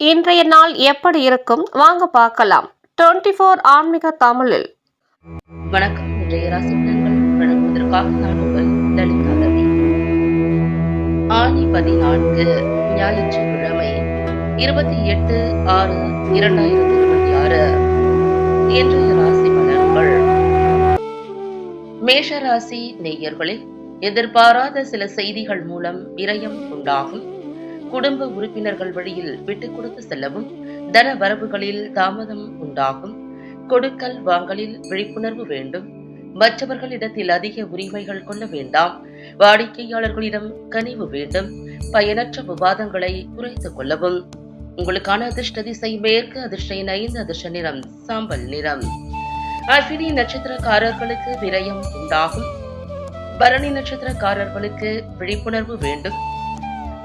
இன்றைய நாள் எப்படி இருக்கும் வாங்க பார்க்கலாம். 24 ஆன்மீக தமிழில். வணக்கம். இன்றைய ராசி பலன்கள் வழங்குவதற்காக நான் உங்கள் லலிதா ரவி. ஆனி 14 ஞாயிற்றுக்கிழமை 28/6/2026 இன்றைய ராசி பலன்கள். மேஷ ராசி நேயர்களே, எதிர்பாராத சில செய்திகள் மூலம் விரயம் உண்டாகும். குடும்ப உறுப்பினர்கள் வழியில் விட்டுக் கொடுத்து செல்லவும் தன வரவுகளில் தாமதம் உண்டாகும். கொடுக்கல் வாங்கலில் விழிப்புணர்வு வேண்டும். மற்றவர்களிடத்தில் அதிக உரிமைகள் கொள்ள வேண்டாம். வாடிக்கையாளர்களிடம் கனிவு வேண்டும். பயனற்ற விவாதங்களை குறைத்துக் கொள்ளவும். உங்களுக்கான அதிர்ஷ்ட திசை மேற்கு. அதிர்ஷ்ட எண் 5. அதிர்ஷ்ட நிறம் சாம்பல் நிறம். அஸ்வினி நட்சத்திரக்காரர்களுக்கு விரயம் உண்டாகும். பரணி நட்சத்திரக்காரர்களுக்கு விழிப்புணர்வு வேண்டும்.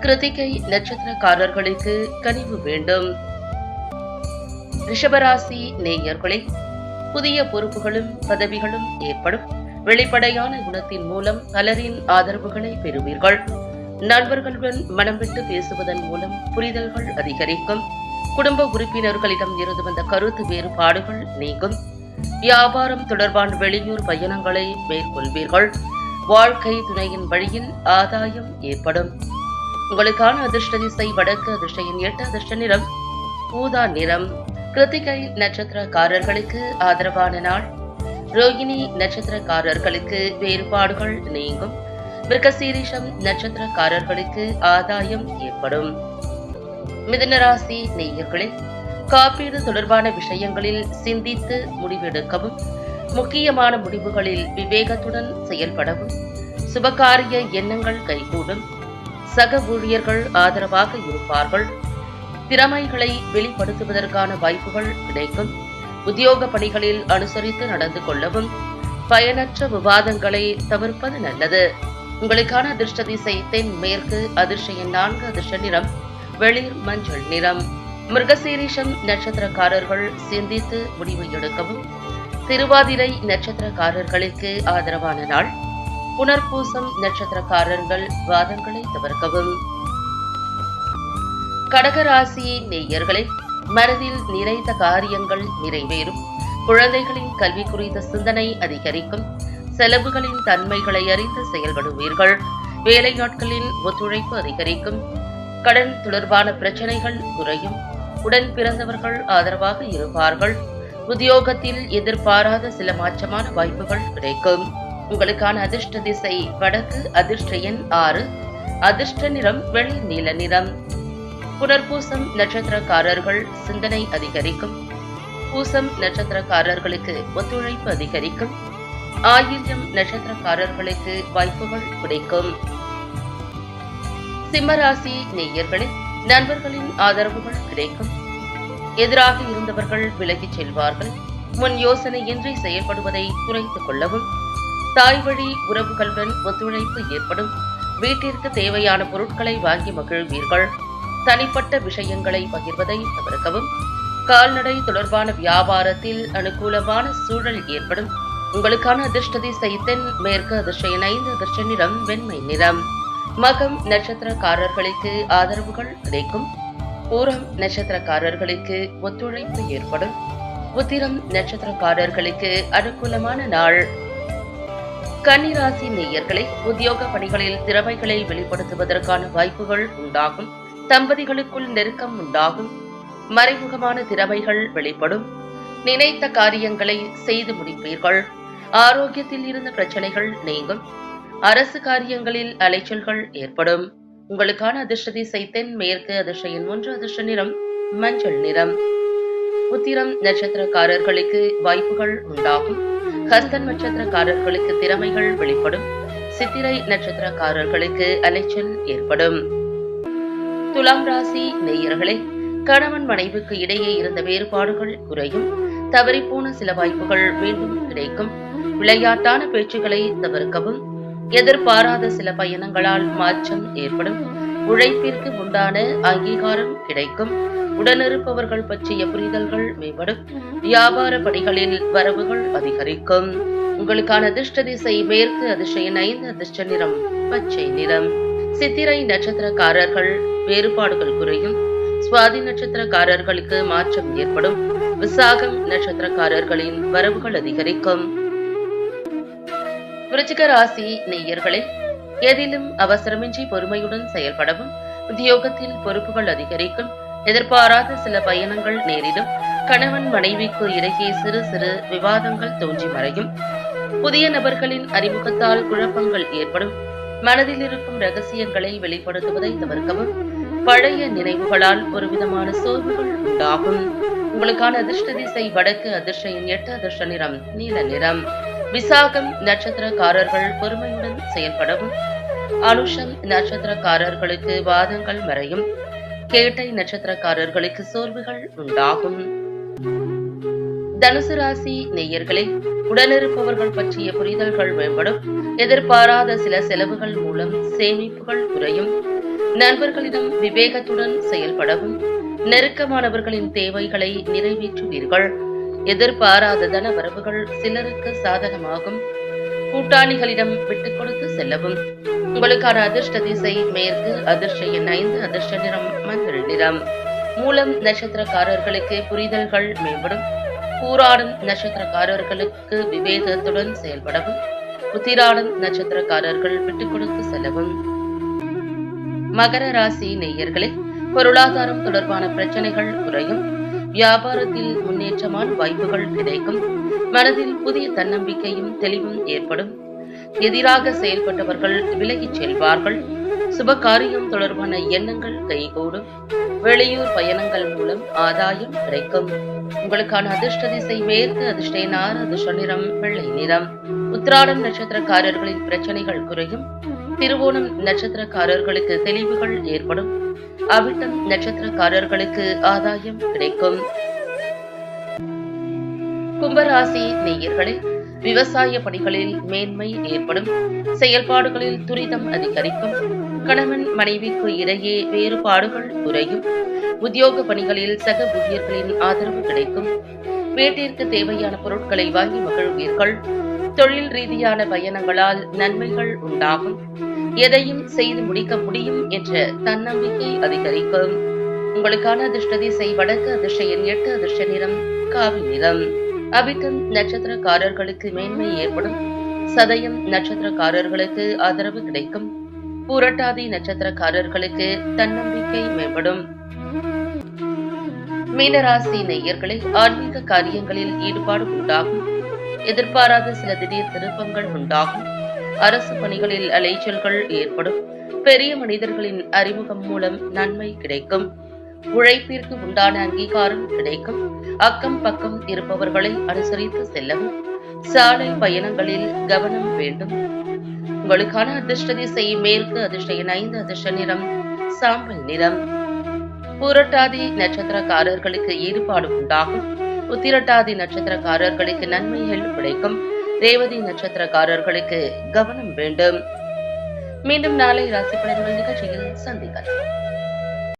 கிருத்திகை நட்சத்திரக்காரர்களுக்கு கனிவு வேண்டும். ரிஷபராசி நேயர்களே, புதிய பொறுப்புகளும் பதவிகளும் ஏற்படும். வெளிப்படையான குணத்தின் மூலம் பலரின் ஆதரவுகளை பெறுவீர்கள். நண்பர்களுடன் மனம் விட்டு பேசுவதன் மூலம் புரிதல்கள் அதிகரிக்கும். குடும்ப உறுப்பினர்களிடம் இருந்து வந்த கருத்து வேறுபாடுகள் நீங்கும். வியாபாரம் தொடர்பான வெளியூர் பயணங்களை மேற்கொள்வீர்கள். வாழ்க்கை துணையின் வழியில் ஆதாயம் ஏற்படும். உங்களுக்கான அதிர்ஷ்ட திசை வடக்கு. அதிர்ஷ்ட எண் 8. அதிர்ஷ்ட நிறம் ஊதா நிறம். கிருத்திகை நட்சத்திரக்காரர்களுக்கு ஆதரவான நாள். ரோகிணி நட்சத்திரக்காரர்களுக்கு வேறுபாடுகள் நீங்கும். மிருகசீரிஷம் நட்சத்திரக்காரர்களுக்கு ஆதாயம் ஏற்படும். மிதுனராசி நேயர்களே, காப்பீடு தொடர்பான விஷயங்களில் சிந்தித்து முடிவெடுக்கவும். முக்கியமான முடிவுகளில் விவேகத்துடன் செயல்படவும். சுபகாரிய எண்ணங்கள் கைகூடும். சக ஊழியர்கள் ஆதரவாக இருப்பார்கள். திறமைகளை வெளிப்படுத்துவதற்கான வாய்ப்புகள் கிடைக்கும். உத்தியோக பணிகளில் அனுசரித்து நடந்து கொள்ளவும். பயனற்ற விவாதங்களை தவிர்ப்பது நல்லது. உங்களுக்கான அதிர்ஷ்ட திசை தென் மேற்கு. அதிர்ஷ்ட எண் 4. அதிர்ஷ்ட நிறம் வெளிர் மஞ்சள் நிறம். மிருகசீரிஷம் நட்சத்திரக்காரர்கள் சிந்தித்து முடிவு எடுக்கவும். திருவாதிரை நட்சத்திரக்காரர்களுக்கு ஆதரவான நாள். புனர்பூசம் நட்சத்திரக்காரர்கள் வாதங்களை தவிர்க்கவும். கடகராசி நேயர்களை, மனதில் நிறைந்த காரியங்கள் நிறைவேறும். குழந்தைகளின் கல்வி குறித்த சிந்தனை அதிகரிக்கும். செலவுகளின் தன்மைகளை அறிந்து செயல்படுவீர்கள். வேலையாட்களின் ஒத்துழைப்பு அதிகரிக்கும். கடன் தொடர்பான பிரச்சனைகள் குறையும். உடன் பிறந்தவர்கள் ஆதரவாக இருப்பார்கள். உத்தியோகத்தில் எதிர்பாராத சில மாற்றமான வாய்ப்புகள் கிடைக்கும். உங்களுக்கான அதிர்ஷ்ட திசை வடக்கு. அதிர்ஷ்ட எண் 6. அதிர்ஷ்ட நிறம் வெளிர் நீல நிறம். புனர்பூசம் நட்சத்திரக்காரர்கள் சிந்தனை அதிகரிக்கும். பூசம் நட்சத்திரக்காரர்களுக்கு ஒத்துழைப்பு அதிகரிக்கும். ஆயில்யம் நட்சத்திரக்காரர்களுக்கு வாய்ப்புகள் கிடைக்கும். சிம்மராசி நேயர்களே, நண்பர்களின் ஆதரவுகள் கிடைக்கும். எதிராக இருந்தவர்கள் விலகிச் செல்வார்கள். முன் யோசனையின்றி செயல்படுவதை குறைத்துக் கொள்ளவும். தாய் வழி உறவுகளுடன் ஒத்துழைப்பு ஏற்படும். வீட்டிற்கு தேவையான பொருட்களை வாங்கி மகிழ்வீர்கள். தனிப்பட்ட விஷயங்களை பகிர்வதை தவிர்க்கவும். கால்நடை தொடர்பான வியாபாரத்தில் அனுகூலமான சூழல் ஏற்படும். உங்களுக்கான அதிர்ஷ்ட திசை தென் மேற்கு. அதிர்ஷ்ட எண் 5. அதிர்ஷ்ட நிறம் வெண்மை நிறம். மகம் நட்சத்திரக்காரர்களுக்கு ஆதரவுகள் கிடைக்கும். பூரம் நட்சத்திரக்காரர்களுக்கு ஒத்துழைப்பு ஏற்படும். உத்திரம் நட்சத்திரக்காரர்களுக்கு அனுகூலமான நாள். கன்னிராசி நேயர்களை, உத்தியோக பணிகளில் திறமைகளை வெளிப்படுத்துவதற்கான வாய்ப்புகள் உண்டாகும். தம்பதிகளுக்குள் நெருக்கம் உண்டாகும். மறைமுகமான திறமைகள் வெளிப்படும். நினைத்த காரியங்களை செய்து முடிப்பீர்கள். ஆரோக்கியத்தில் இருந்த பிரச்சனைகள் நீங்கும். அரசு காரியங்களில் அலைச்சல்கள் ஏற்படும். உங்களுக்கான அதிர்ஷ்ட திசை தென் மேற்கு. அதிர்ஷ்ட எண் 1. அதிர்ஷ்ட நிறம் மஞ்சள் நிறம். உத்திரம் நட்சத்திரக்காரர்களுக்கு வாய்ப்புகள் உண்டாகும். ஹஸ்தன் நட்சத்திரக்காரர்களுக்கு திறமைகள் வெளிப்படும். சித்திரை நட்சத்திரக்காரர்களுக்கு அலைச்சல் ஏற்படும். துலாம் ராசி நேயர்களே, கணவன் மனைவிக்கு இடையே இருந்த வேறுபாடுகள் குறையும். தவறிப்போன சில வாய்ப்புகள் மீண்டும் கிடைக்கும். விளையாட்டான பேச்சுகளை தவிர்க்கவும். எதிர்பாராத சில பயணங்களால் மாற்றம் ஏற்படும். உழைப்பிற்கு உண்டான அங்கீகாரம் கிடைக்கும். உடனிருப்பவர்கள் பற்றிய புரிதல்கள் மேம்படும். வியாபார பணிகளில் வரவுகள் அதிகரிக்கும். உங்களுக்கான அதிர்ஷ்ட திசை மேற்கு. அதிர்ஷ்ட எண் 5. அதிர்ஷ்ட நிறம் பச்சை நிறம். சித்திரை நட்சத்திரக்காரர்கள் வேறுபாடுகள் குறையும். சுவாதி நட்சத்திரக்காரர்களுக்கு மாற்றம் ஏற்படும். விசாகம் நட்சத்திரக்காரர்களின் வரவுகள் அதிகரிக்கும். விருச்சிக ராசி நேயர்களே, எதிலும் அவசரமின்றி பொறுமையுடன் செயல்படவும், உத்தியோகத்தில் பொறுப்புகள் அதிகரிக்கும். எதிர்பாராத சில பயணங்கள் நேரிடும். கணவன் மனைவிக்கு இடையே சிறு சிறு விவாதங்கள் தோன்றி மறையும். புதிய நபர்களின் அறிமுகத்தால் குழப்பங்கள் ஏற்படும். மனதில் இருக்கும் ரகசியங்களை வெளிப்படுத்துவதை தவிர்க்கவும். பழைய நினைவுகளால் ஒரு விதமான சோர்வுகள் உண்டாகும். உங்களுக்கான அதிர்ஷ்ட திசை வடக்கு, அதிர்ஷ்ட எண் 8, அதிர்ஷ்ட நிறம் நீல நிறம். விசாகம் நட்சத்திரக்காரர்கள் பொறுமையுடன் செயல்படவும். அனுஷம் நட்சத்திரக்காரர்களுக்கு வாதங்கள் மறையும். கேட்டை நட்சத்திரக்காரர்களுக்கு சோர்வுகள் உண்டாகும். தனுசு ராசி நேயர்களே, உடனிருப்பவர்கள் பற்றிய புரிதல்கள் மேம்படும். எதிர்பாராத சில செலவுகள் மூலம் சேமிப்புகள் குறையும். நண்பர்களிடம் விவேகத்துடன் செயல்படவும். நெருக்கமானவர்களின் தேவைகளை நிறைவேற்றுவீர்கள். எதிர்பாராத தன வரவுகள் சிலருக்கு சாதகமாகும். கூட்டாளிகளிடம் விட்டுக் கொடுத்து செல்லவும். உங்களுக்கான அதிர்ஷ்ட திசை மேற்கு, அதிர்ஷ்ட எண் 5, அதிர்ஷ்ட நிறம் மஞ்சள் நிறம். மூலம் நட்சத்திரக்காரர்களுக்கு புரிதல்கள் மேம்படும். பூராடம் நட்சத்திரக்காரர்களுக்கு விவேகத்துடன் செயல்படவும். உத்திராடம் நட்சத்திரக்காரர்கள் விட்டுக் கொடுத்து செல்லவும். மகர ராசி நேயர்களே, பொருளாதாரம் தொடர்பான பிரச்சனைகள் குறையும். வியாபாரத்தில் முன்னேற்றமான வாய்ப்புகள் கிடைக்கும். மனதில் புதிய தன்னம்பிக்கையும் தெளிவும் ஏற்படும். எதிராக செயல்பட்டவர்கள் விலகிச் செல்வார்கள். சுப காரியம் தொடர்பான எண்ணங்கள் கைகூடும். வெளியூர் பயணங்கள் மூலம் ஆதாயம் கிடைக்கும். உங்களுக்கான அதிர்ஷ்ட திசை மேற்கு, அதிர்ஷ்ட எண் 6, அதிர்ஷ்ட நிறம் வெள்ளை நிறம். உத்திராடம் நட்சத்திரக்காரர்களின் பிரச்சனைகள் குறையும். திருவோணம் நட்சத்திரக்காரர்களுக்கு தெளிவுகள் ஏற்படும். அவிட்டம் நட்சத்திரக்காரர்களுக்கு ஆதாயம் கிடைக்கும். கும்பராசி நேயர்களே, விவசாய பணிகளில் மேன்மை ஏற்படும். செயல்பாடுகளில் துரிதம் அதிகரிக்கும். கணவன் மனைவிக்கு இடையே வேறுபாடுகள் குறையும். உத்தியோக பணிகளில் சக ஊழியர்களின் ஆதரவு கிடைக்கும். வீட்டிற்கு தேவையான பொருட்களை வாங்கி மகிழ்வீர்கள். தொழில் ரீதியான பயணங்களால் நன்மைகள் உண்டாகும். எதையும் செய்து முடிக்க முடியும் என்ற தன்னம்பிக்கை அதிகரிக்கும். உங்களுக்கான அதிர்ஷ்ட திசை வடக்கு, அதிர்ஷ்ட எண் 8, அதிர்ஷ்ட நிறம் காவி நிறம். அவிட்டம் நட்சத்திரக்காரர்களுக்கு மேன்மை ஏற்படும். சதயம் நட்சத்திரக்காரர்களுக்கு ஆதரவு கிடைக்கும். பூரட்டாதி நட்சத்திரக்காரர்களுக்கு தன்னம்பிக்கை மேம்படும். மீனராசி நேயர்களை, ஆன்மீக காரியங்களில் ஈடுபாடு உண்டாகும். எதிர்பாராத சில திடீர் திருப்பங்கள் உண்டாகும். அரசு பணிகளில் அலைச்சல்கள் ஏற்படும். பெரிய மனிதர்களின் அறிமுகம் மூலம் நன்மை கிடைக்கும். உழைப்பிற்கு உண்டான அங்கீகாரம் கிடைக்கும். அக்கம் பக்கம் இருப்பவர்களை அனுசரித்து செல்லவும். சாலை பயணங்களில் கவனம் வேண்டும். உங்களுக்கான அதிர்ஷ்ட திசை மேற்கு, அதிர்ஷ்ட எண் 5, அதிர்ஷ்ட நிறம் சாம்பல் நிறம். பூரட்டாதி நட்சத்திரக்காரர்களுக்கு ஈடுபாடு உண்டாகும். உத்திரட்டாதி நட்சத்திரக்காரர்களுக்கு நன்மைகள் கிடைக்கும். ரேவதி நட்சத்திரக்காரர்களுக்கு கவனம் வேண்டும். மீண்டும் நாளை ராசி பலன்கள் நிகழ்ச்சியில் சந்திக்கலாம்.